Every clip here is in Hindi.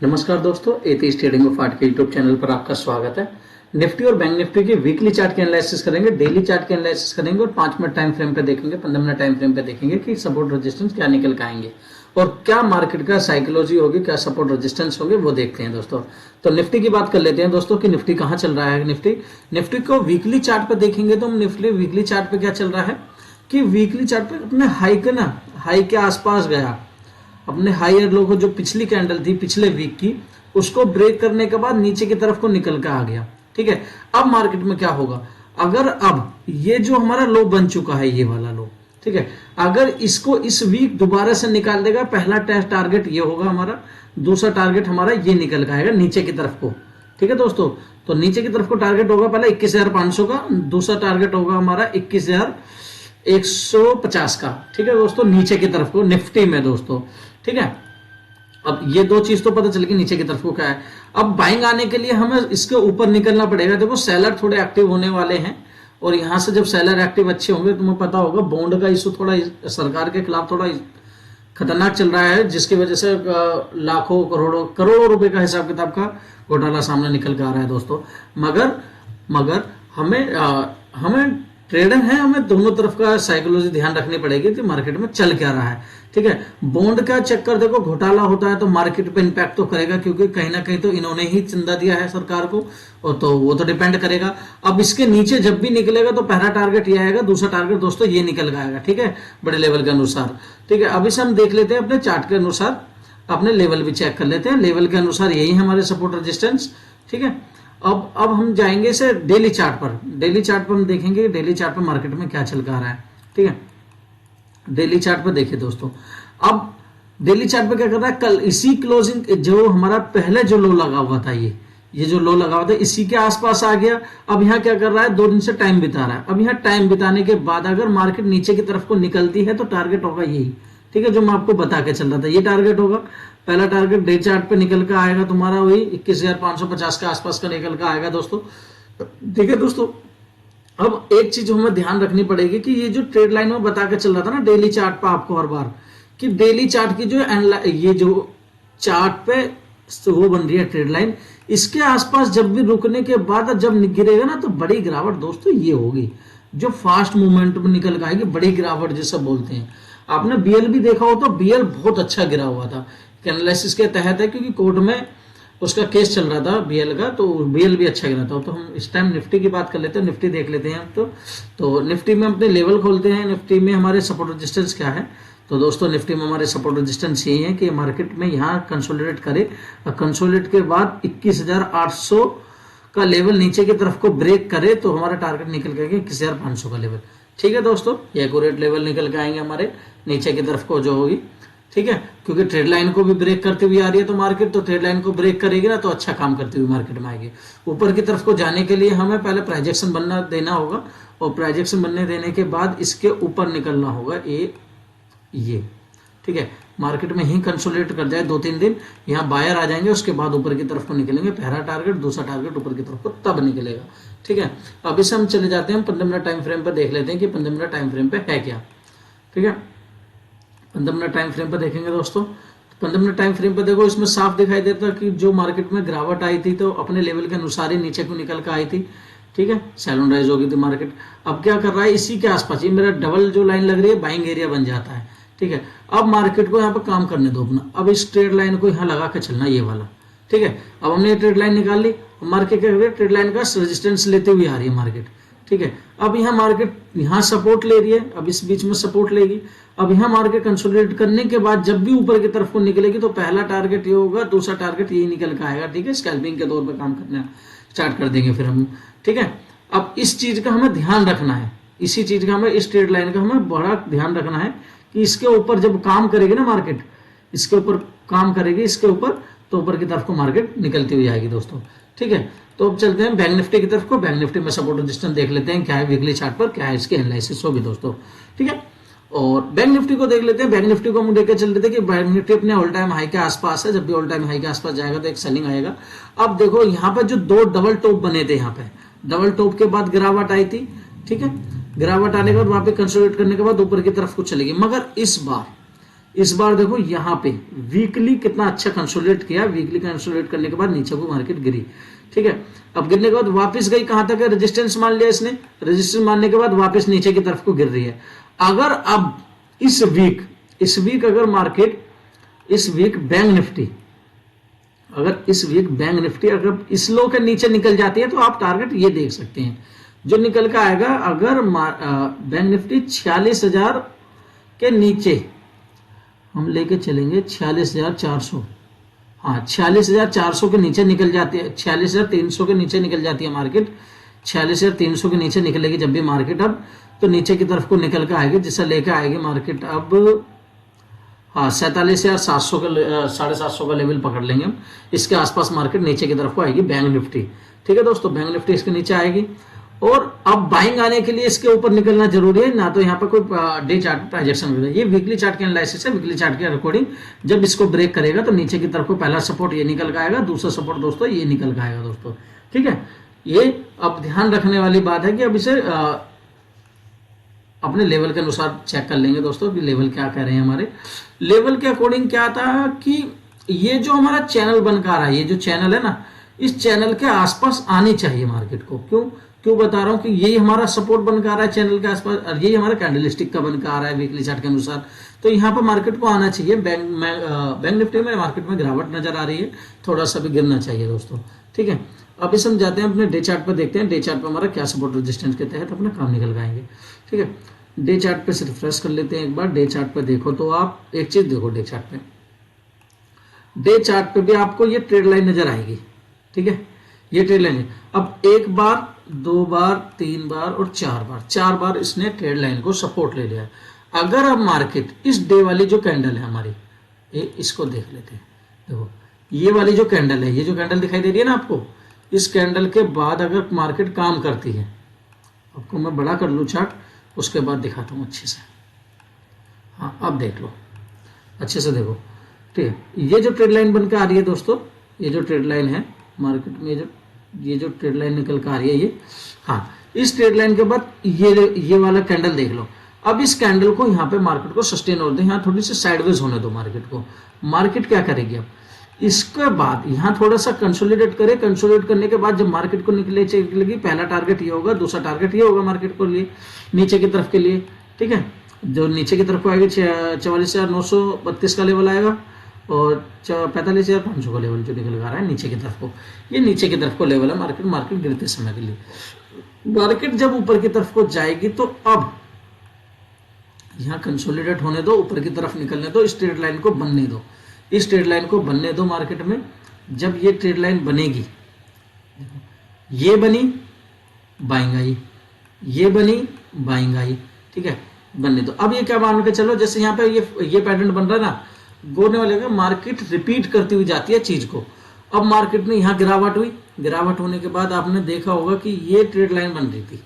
नमस्कार दोस्तों, एथीस्ट ट्रेडिंग ऑफ आर्ट के यूट्यूब चैनल पर आपका स्वागत है। निफ्टी और बैंक निफ्टी के वीकली चार्ट के एनालिसिस करेंगे, डेली चार्ट के एनालिसिस करेंगे और 5 मिनट टाइम फ्रेम पे देखेंगे, 15 मिनट टाइम फ्रेम पे देखेंगे कि सपोर्ट रेजिस्टेंस क्या निकल के आएंगे और क्या मार्केट का साइकोलॉजी होगी, क्या सपोर्ट रेजिस्टेंस होंगे वो देखते हैं दोस्तों। तो निफ्टी की बात कर लेते हैं दोस्तों कि निफ्टी कहाँ चल रहा है। निफ्टी को वीकली चार्ट पे देखेंगे तो निफ्टी वीकली चार्ट पे क्या चल रहा है कि वीकली चार्ट पे अपने हाई के आसपास गया, अपने हायर लो को जो पिछली कैंडल थी पिछले वीक की उसको ब्रेक करने के बाद नीचे की तरफ को निकल के आ गया। ठीक है, अब मार्केट में क्या होगा, अगर अब ये जो हमारा लो बन चुका है ये वाला लो, ठीक है, अगर इसको इस वीक दोबारा से निकाल देगा, पहला टेस्ट टारगेट ये होगा हमारा, दूसरा टारगेट हमारा ये निकल के आएगा नीचे की तरफ को। ठीक है दोस्तों, तो नीचे की तरफ को टारगेट होगा पहला 21,500 का, दूसरा टारगेट होगा हमारा 21,150 का। ठीक है दोस्तों, नीचे की तरफ को निफ्टी में दोस्तों। ठीक है, अब ये दो चीज तो पता चल गई नीचे की तरफ को क्या है। अब बाइंग आने के लिए हमें इसके ऊपर निकलना पड़ेगा। देखो सेलर थोड़े एक्टिव होने वाले हैं और यहां से जब सेलर एक्टिव अच्छे होंगे, तुम्हें पता होगा बॉन्ड का इशू थोड़ा सरकार के खिलाफ थोड़ा खतरनाक चल रहा है, जिसकी वजह से लाखों करोड़ों रुपए का हिसाब किताब का घोटाला सामने निकल के आ रहा है दोस्तों। मगर हमें ट्रेडर है, हमें दोनों तरफ का साइकोलॉजी ध्यान रखनी पड़ेगी कि मार्केट में चल क्या रहा है। ठीक है, बॉन्ड का चक्कर देखो, घोटाला होता है तो मार्केट पे इंपैक्ट तो करेगा, क्योंकि कहीं ना कहीं तो इन्होंने ही चंदा दिया है सरकार को, और तो वो तो डिपेंड करेगा। अब इसके नीचे जब भी निकलेगा तो पहला टारगेट ये आएगा, दूसरा टारगेट दोस्तों ये निकल आएगा। ठीक है, बड़े लेवल के अनुसार। ठीक है, अभी से हम देख लेते हैं अपने चार्ट के अनुसार, अपने लेवल भी चेक कर लेते हैं, लेवल के अनुसार यही है हमारे सपोर्ट रेजिस्टेंस। ठीक है, अब हम जाएंगे से डेली चार्ट पर। डेली चार्ट पर हम देखेंगे डेली चार्ट पर मार्केट में क्या चल रहा है। ठीक है, डेली चार्ट पर देखिए दोस्तों, अब डेली चार्ट पर क्या कर रहा है, कल इसी क्लोजिंग जो हमारा पहले जो लो लगा हुआ था, ये जो लो लगा हुआ था इसी के आसपास आ गया। अब यहाँ क्या कर रहा है, 2 दिन से टाइम बिता रहा है। अब यहाँ टाइम बिताने के बाद अगर मार्केट नीचे की तरफ को निकलती है तो टारगेट होगा यही। ठीक है, जो मैं आपको बता के चल रहा था, ये टारगेट होगा। पहला टारगेट डे चार्ट पे निकल कर आएगा तुम्हारा वही 21,550 के आसपास का निकल कर आएगा दोस्तों। ठीक है दोस्तों, अब एक चीज हमें ध्यान रखनी पड़ेगी कि ये जो ट्रेड लाइन में बता के चल रहा था ना डेली चार्ट पे आपको हर बार, कि डेली चार्ट की जो ये जो चार्ट पे वो बन रही है ट्रेड लाइन, इसके आसपास जब भी रुकने के बाद जब गिरेगा ना तो बड़ी गिरावट दोस्तों ये होगी, जो फास्ट मूवमेंट में निकल के आएगी, बड़ी गिरावट जिसे बोलते हैं। आपने बीएल भी देखा हो तो बीएल बहुत अच्छा गिरा हुआ था, एनालिसिस के तहत है, क्योंकि कोर्ट में उसका केस चल रहा था बीएल का, तो बीएल भी अच्छा गिरा था। तो हम इस टाइम निफ्टी की बात कर लेते हैं, निफ्टी देख लेते हैं हम तो निफ्टी में अपने लेवल खोलते हैं। निफ्टी में हमारे सपोर्ट रेजिस्टेंस क्या है, तो दोस्तों निफ्टी में हमारे सपोर्ट रेजिस्टेंस यही है कि मार्केट में यहाँ कंसोलिडेट करे और कंसोलिडेट के बाद 21,800 का लेवल नीचे की तरफ को ब्रेक करे तो हमारा टारगेट निकल के 21,500 का लेवल। ठीक है दोस्तों, ये एक्यूरेट लेवल निकल के आएंगे हमारे नीचे की तरफ को जो होगी। ठीक है, क्योंकि ट्रेड लाइन को भी ब्रेक करती हुई आ रही है तो मार्केट, तो ट्रेड लाइन को ब्रेक करेगी ना तो अच्छा काम करती हुई मार्केट में आएगी। ऊपर की तरफ को जाने के लिए हमें पहले प्राइजेक्शन बनना देना होगा, और प्राइजेक्शन बनने देने के बाद इसके ऊपर निकलना होगा ये। ठीक है, मार्केट में ही कंसोलिडेट कर जाए 2-3 दिन, यहाँ बायर आ जाएंगे, उसके बाद ऊपर की तरफ को निकलेंगे, पहला टारगेट दूसरा टारगेट ऊपर की तरफ को तब निकलेगा। ठीक है, अब इसे हम चले जाते हैं 15 मिनट टाइम फ्रेम पर, देख लेते हैं कि 15 मिनट टाइम फ्रेम पे है क्या। ठीक है, 15 मिनट टाइम फ्रेम पर देखेंगे दोस्तों, 15 मिनट टाइम फ्रेम पर देखो, इसमें साफ दिखाई देता कि जो मार्केट में गिरावट आई थी तो अपने लेवल के अनुसार ही नीचे को निकल कर आई थी। ठीक है, सैलून राइज हो गई थी मार्केट। अब क्या कर रहा है, इसी के आसपास ये मेरा डबल जो लाइन लग रही है बाइंग एरिया बन जाता है। ठीक है, अब मार्केट को यहाँ पर काम करने दो अपना, अब इस ट्रेड लाइन को यहाँ लगा के चलना ये वाला। ठीक है, अब हमने ये ट्रेड लाइन निकाल ली, मार्केट क्या कर रही है, ट्रेड लाइन का रेजिस्टेंस लेते हुए आ रही है मार्केट। ठीक है, अब यहाँ मार्केट यहाँ सपोर्ट ले रही है, अब इस बीच में सपोर्ट लेगी। अब यहाँ मार्केट कंसोलिडेट करने के बाद जब भी ऊपर की तरफ को निकलेगी तो पहला टारगेट ये होगा, दूसरा टारगेट यही निकल के आएगा। ठीक है, स्कैल्पिंग के तौर पे काम करना स्टार्ट कर देंगे फिर हम। ठीक है, अब इस चीज का हमें ध्यान रखना है, इसी चीज का हमें, इस ट्रेड लाइन का हमें बड़ा ध्यान रखना है कि इसके ऊपर जब काम करेगी ना मार्केट, इसके ऊपर काम करेगी, इसके ऊपर तो ऊपर की तरफ को मार्केट निकलती हुई आएगी दोस्तों। ठीक है, तो अब चलते हैं बैंक निफ्टी की तरफ को। बैंक निफ्टी में सपोर्ट रेजिस्टेंस देख लेते हैं क्या है वीकली चार्ट पर, क्या है इसकी एनालिसिस होगी दोस्तों। ठीक है, और बैंक निफ्टी को देख लेते हैं। बैंक निफ्टी को हम देख के चल लेते हैं कि बैंक निफ्टी अपने ऑल टाइम हाई के आसपास है, जब भी ऑल टाइम हाई के आसपास जाएगा तो एक सेलिंग आएगा। अब देखो यहाँ पर जो 2 डबल टॉप बने थे, यहाँ पे डबल टॉप के बाद गिरावट आई थी। ठीक है, गिरावट आने के बाद वहां पे कंसोलिडेट करने के बाद ऊपर की तरफ को चलेगी, मगर इस बार इस बार देखो यहाँ पे वीकली कितना अच्छा कंसोलिडेट किया, वीकली कंसोलिडेट करने के बाद नीचे को मार्केट गिरी, ठीक है। अब गिरने के बाद वापस गई कहां तक है, रेजिस्टेंस मान लिया इसने, रेजिस्टेंस मानने के बाद वापस नीचे की तरफ को गिर रही है। अगर अब इस वीक अगर मार्केट, इस वीक बैंक निफ्टी, अगर इस वीक बैंक निफ्टी अगर इस लो के नीचे निकल जाती है तो आप टारगेट ये देख सकते हैं जो निकल के आएगा। अगर बैंक निफ्टी 46,000 के नीचे हम लेके चलेंगे, 46,400, हाँ 46,400 के नीचे निकल जाती है, 46,300 के नीचे निकल जाती है मार्केट, 46,300 के नीचे निकलेगी जब भी मार्केट, अब तो नीचे की तरफ को निकल के आएगी, जिससे लेके आएगी मार्केट अब, हाँ 47,700 का 750 का लेवल पकड़ लेंगे हम, इसके आसपास मार्केट नीचे की तरफ को आएगी बैंक निफ्टी, ठीक है दोस्तों। बैंक निफ्टी इसके नीचे आएगी और अब बाइंग आने के लिए इसके ऊपर निकलना जरूरी है, ना तो यहाँ पर कोई डे चार्ट ट्रांजेक्शन हो, ये वीकली चार्ट के एनालिसिस है, वीकली चार्ट के अकॉर्डिंग जब इसको ब्रेक करेगा तो नीचे की तरफ को पहला सपोर्ट ये निकल के आएगा, दूसरा सपोर्ट दोस्तों ये निकल के आएगा दोस्तों, ठीक है। ये अब ध्यान रखने वाली बात है कि अब इसे अपने लेवल के अनुसार चेक कर लेंगे दोस्तों कि लेवल क्या कह रहे हैं। हमारे लेवल के अकॉर्डिंग क्या था कि ये जो हमारा चैनल बनकर आ रहा है, ये जो चैनल है ना, इस चैनल के आसपास आनी चाहिए मार्केट को। क्यों बता रहा हूं कि यही हमारा सपोर्ट बनकर आ रहा है चैनल के आसपास, और यही हमारा कैंडलस्टिक का बनकर आ रहा है वीकली चार्ट के अनुसार, तो यहाँ पर मार्केट को आना चाहिए। बैंक निफ्टी में मार्केट में गिरावट नजर आ रही है, थोड़ा सा भी गिरना चाहिए दोस्तों, ठीक है। अब इस हम जाते हैं अपने डे चार्ट पर, देखते हैं डे चार्ट पर हमारा क्या सपोर्ट रेजिस्टेंस के तहत अपना काम निकल पाएंगे, ठीक है। डे चार्ट पे सिर्फ रिफ्रेश कर लेते हैं एक बार। डे चार्ट पे देखो तो आप एक चीज देखो, डे चार्ट पे भी आपको ये ट्रेड लाइन नजर आएगी, ठीक है, ये ट्रेड लाइन है। अब एक बार, दो बार, तीन बार और चार बार इसने ट्रेड लाइन को सपोर्ट ले लिया। अगर अब मार्केट इस डे वाली जो कैंडल है हमारी, इसको देख लेते हैं, देखो ये वाली जो कैंडल है, ये जो कैंडल दिखाई दे रही है ना आपको, इस कैंडल के बाद अगर मार्केट काम करती है, आपको मैं बड़ा कर लूँ चार्ट, उसके बाद दिखाता हूँ अच्छे से, हाँ अब देख लो अच्छे से देखो, ठीक है। ये जो ट्रेड लाइन बनकर आ रही है दोस्तों, ये जो ट्रेड लाइन है मार्केट में, ये जो ट्रेड लाइन निकल कर आ रही है ये, हाँ इस ट्रेड लाइन के बाद ये वाला कैंडल देख लो। अब इस कैंडल को यहाँ पे मार्केट को सस्टेन होने दो, यहाँ थोड़ी सी साइडवेज होने दो मार्केट को। मार्केट क्या करेगी अब, इसके बाद यहाँ थोड़ा सा कंसोलिडेट करे, कंसोलिडेट करने के बाद जब मार्केट को निकलेगी, पहला टारगेट ये होगा, दूसरा टारगेट ये होगा मार्केट को लिए नीचे की तरफ के लिए, ठीक है। जो नीचे की तरफ को आएगी 44,932 का लेवल आएगा और 45,500 का लेवल जो निकल आ रहा है नीचे की तरफ को, ये नीचे की तरफ को लेवल है मार्केट गिरते समय के लिए। मार्केट जब ऊपर की तरफ को जाएगी तो अब यहाँ कंसोलिडेट होने दो, ऊपर की तरफ निकलने दो, इस ट्रेड लाइन को बनने दो, इस ट्रेड लाइन को बनने दो मार्केट में। जब ये ट्रेड लाइन बनेगी, ये बनी बाइंग आई, ये बनी बाइंग आई, ठीक है, बनने दो। अब ये क्या मान के चलो, जैसे यहाँ पे ये पैटर्न बन रहा है ना, गोने वाले का मार्केट रिपीट करती हुई जाती है चीज को। अब मार्केट में यहाँ गिरावट हुई, गिरावट होने के बाद आपने देखा होगा कि ये ट्रेड लाइन बन रही थी,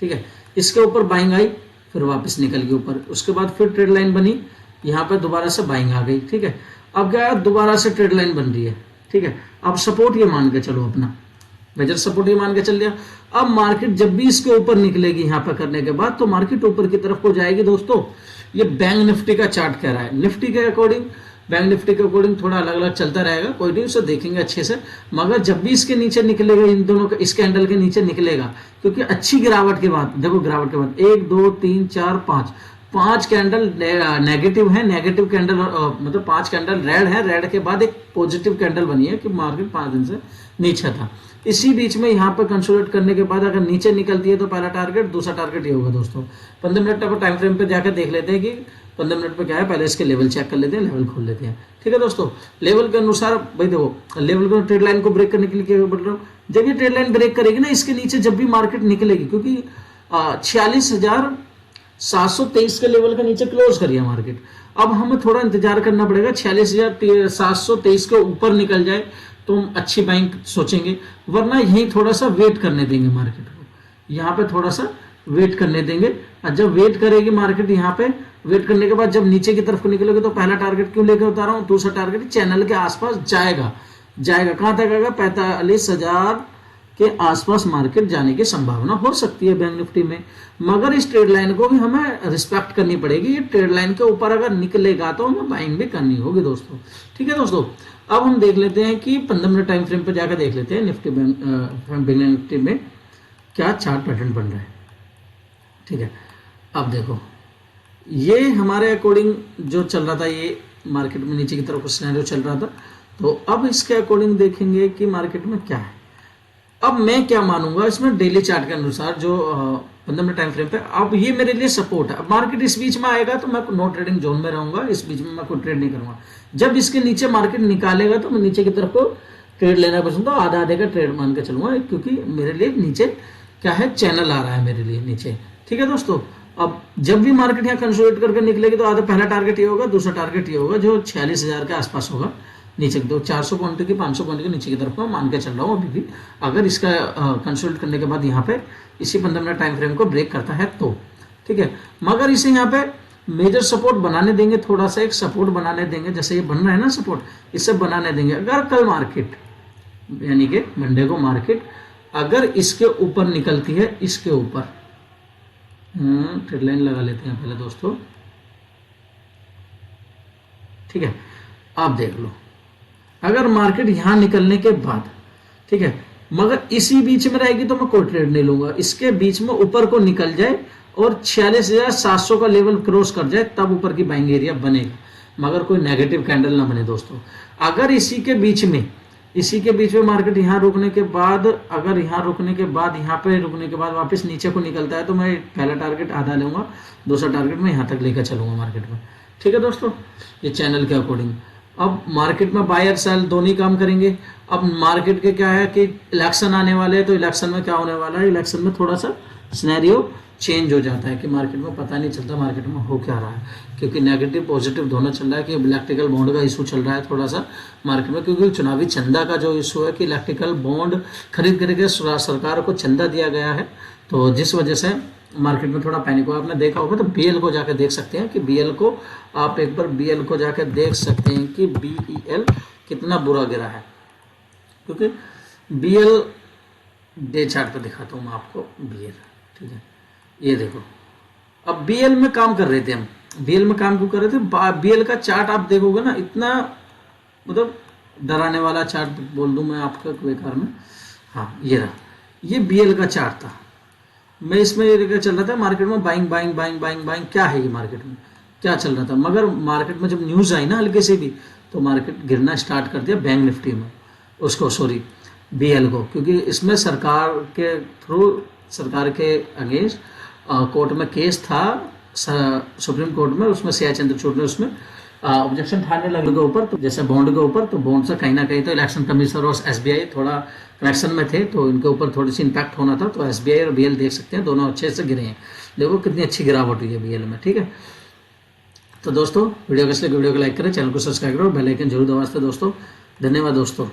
ठीक है, इसके ऊपर बाइंग आई, फिर वापस निकल गई ऊपर, उसके बाद फिर ट्रेड लाइन बनी, यहाँ पे दोबारा से बाइंग आ गई, ठीक है। अब क्या है, दोबारा से ट्रेड लाइन बन रही है, ठीक है। अब सपोर्ट ये मान के चलो, अपना मेजर सपोर्ट ये मान के चल लिया। अब मार्केट जब भी इसके ऊपर निकलेगी यहाँ पर करने के बाद, तो मार्केट ऊपर की तरफ को जाएगी दोस्तों। ये बैंक निफ्टी का चार्ट कह रहा है, निफ्टी के अकॉर्डिंग, बैंक निफ्टी के अकॉर्डिंग थोड़ा अलग अलग चलता रहेगा, कोई नहीं, उसे देखेंगे अच्छे से। मगर जब भी इसके नीचे निकलेगा, इन दोनों का, इस कैंडल के नीचे निकलेगा, क्योंकि अच्छी गिरावट के बाद, देखो गिरावट के बाद 1 2 3 4 5 कैंडल नेगेटिव है, नेगेटिव कैंडल मतलब 5 कैंडल रेड है, रेड के बाद एक पॉजिटिव कैंडल बनी है कि मार्केट 5 दिन से नीचे था। इसी बीच में यहाँ पर कंसोलिडेट करने के बाद अगर नीचे निकलती है तो पहला टारगेट, दूसरा टारगेट ये होगा दोस्तों। 15 मिनट पर टाइम फ्रेम पे जाकर देख लेते हैं कि 15 मिनट पे क्या है, पहले इसके लेवल चेक कर लेते हैं, लेवल खोल लेते हैं, ठीक है दोस्तों। लेवल के अनुसार भाई देखो, लेवल को ट्रेड लाइन को ब्रेक करने के लिए क्या बोल रहा हूँ, जब ये ट्रेड लाइन ब्रेक करेगी ना, इसके नीचे जब भी मार्केट निकलेगी, क्योंकि 46,723 के लेवल के नीचे क्लोज करिए मार्केट। अब हमें थोड़ा इंतजार करना पड़ेगा, 46,723 के ऊपर निकल जाए तो हम अच्छी बाइंग सोचेंगे, वरना यही थोड़ा सा वेट करने देंगे मार्केट को, यहाँ पे थोड़ा सा वेट करने देंगे। और जब वेट करेगी मार्केट, यहाँ पे वेट करने के बाद जब नीचे की तरफ को निकलेगा, तो पहला टारगेट क्यों लेकर बता रहा हूँ, दूसरा टारगेट चैनल के आसपास जाएगा, कहां तक आएगा, के आसपास मार्केट जाने की संभावना हो सकती है बैंक निफ्टी में, मगर इस ट्रेड लाइन को भी हमें रिस्पेक्ट करनी पड़ेगी। ये ट्रेड लाइन के ऊपर अगर निकलेगा तो हमें बाइंग भी करनी होगी दोस्तों। ठीक है दोस्तों, अब हम देख लेते हैं कि 15 मिनट टाइम फ्रेम पर जाकर देख लेते हैं निफ्टी बैंक निफ्टी में क्या चार्ट पैटर्न बन रहा है। ठीक है, अब देखो ये हमारे अकॉर्डिंग जो चल रहा था, ये मार्केट में नीचे की तरफ कुछ सिनेरियो चल रहा था, तो अब इसके अकॉर्डिंग देखेंगे कि मार्केट में क्या है। अब मैं क्या मानूंगा इसमें डेली चार्ट के अनुसार जो 15 मिनट टाइम फ्रेम पे, अब ये मेरे लिए सपोर्ट है। अब मार्केट इस बीच में आएगा तो मैं नो ट्रेडिंग जोन में रहूंगा, इस बीच में मैं कोई ट्रेड नहीं करूंगा। जब इसके नीचे मार्केट निकालेगा तो मैं नीचे की तरफ को ट्रेड लेना पसंद, तो आधा आधे का ट्रेड मान के चलूंगा, क्योंकि मेरे लिए नीचे क्या है, चैनल आ रहा है मेरे लिए नीचे। ठीक है दोस्तों, अब जब भी मार्केट यहाँ कंसोलिडेट करके निकलेगी तो आधा पहला टारगेट ये होगा, दूसरा टारगेट ये होगा जो 46,000 के आसपास होगा नीचे की, तो 400 पॉइंट की 500 पॉइंट के नीचे की तरफ मैं मान के चल रहा हूँ अभी भी। अगर इसका कंसोलिडेट करने के बाद यहाँ पे इसी 15 मिनट टाइम फ्रेम को ब्रेक करता है तो ठीक है, मगर इसे यहाँ पे मेजर सपोर्ट बनाने देंगे, थोड़ा सा एक सपोर्ट बनाने देंगे, जैसे ये बन रहा है ना सपोर्ट, इससे बनाने देंगे। अगर कल मार्केट यानी कि मंडे को मार्केट अगर इसके ऊपर निकलती है, इसके ऊपर ट्रेड लाइन लगा लेते हैं पहले दोस्तों। ठीक है, आप देख लो, अगर मार्केट यहां निकलने के बाद, ठीक है, मगर इसी बीच में रहेगी तो मैं कोई ट्रेड नहीं लूंगा। इसके बीच में ऊपर को निकल जाए और 46,700 का लेवल क्रॉस कर जाए तब ऊपर की बाइंग एरिया बनेगा, मगर कोई नेगेटिव कैंडल ना बने दोस्तों। अगर इसी के बीच में मार्केट यहाँ रुकने के बाद, अगर यहाँ रुकने के बाद, यहाँ पे रुकने के बाद वापस नीचे को निकलता है तो मैं पहला टारगेट आधा लूंगा, दूसरा टारगेट मैं यहाँ तक लेकर चलूंगा मार्केट में। ठीक है दोस्तों, ये चैनल के अकॉर्डिंग। अब मार्केट में बायर सेल दोनों ही काम करेंगे। अब मार्केट के क्या है कि इलेक्शन आने वाले हैं, तो इलेक्शन में क्या होने वाला है, इलेक्शन में थोड़ा सा सिनेरियो चेंज हो जाता है कि मार्केट में पता नहीं चलता मार्केट में हो क्या रहा है, क्योंकि नेगेटिव पॉजिटिव दोनों चल रहा है। कि इलेक्ट्रिकल बॉन्ड का इशू चल रहा है थोड़ा सा मार्केट में, क्योंकि चुनावी चंदा का जो इशू है कि इलेक्ट्रिकल बॉन्ड खरीद करके सरकार को चंदा दिया गया है, तो जिस वजह से मार्केट में थोड़ा पैनिक हुआ। आपने देखा होगा तो बीएल को जाकर देख सकते हैं कि बीएल को आप एक बार बीएल को जाकर देख सकते हैं कि बीईएल कितना बुरा गिरा है, क्योंकि बीएल डे चार्ट पे दिखाता हूँ मैं आपको बीएल। ठीक है, ये देखो, अब बीएल में काम कर रहे थे हम, बीएल में काम क्यों कर रहे थे, बीएल का चार्ट आप देखोगे ना, इतना मतलब डराने वाला चार्ट बोल दूं मैं आपका बेकार में। हाँ, ये रहा, ये बीएल का चार्ट था। मैं इसमें ये चल रहा था मार्केट में buying buying buying buying buying, क्या है ये मार्केट में क्या चल रहा था, मगर मार्केट में जब न्यूज आई ना हल्के से भी, तो मार्केट गिरना स्टार्ट कर दिया बैंक निफ्टी में, उसको सॉरी बीएल को, क्योंकि इसमें सरकार के थ्रू, सरकार के अगेंस्ट कोर्ट में केस था सुप्रीम कोर्ट में, उसमें सीआई चंद्रचूड़ ने उसमें ऑब्जेक्शन ठाने लगे के ऊपर, तो जैसे बॉन्ड के ऊपर, तो बॉन्ड से कहीं ना कहीं तो इलेक्शन कमीशनर और एसबीआई थोड़ा कनेक्शन में थे, तो इनके ऊपर थोड़ी सी इंपैक्ट होना था। तो एसबीआई और बीएल देख सकते हैं दोनों अच्छे से गिरे हैं, देखो कितनी अच्छी गिरावट हुई है बीएल में। ठीक है, तो दोस्तों वीडियो को लाइक करें, चैनल को सब्सक्राइब करो, बेल आइकन जरूर दबा दें दोस्तों। धन्यवाद दोस्तों।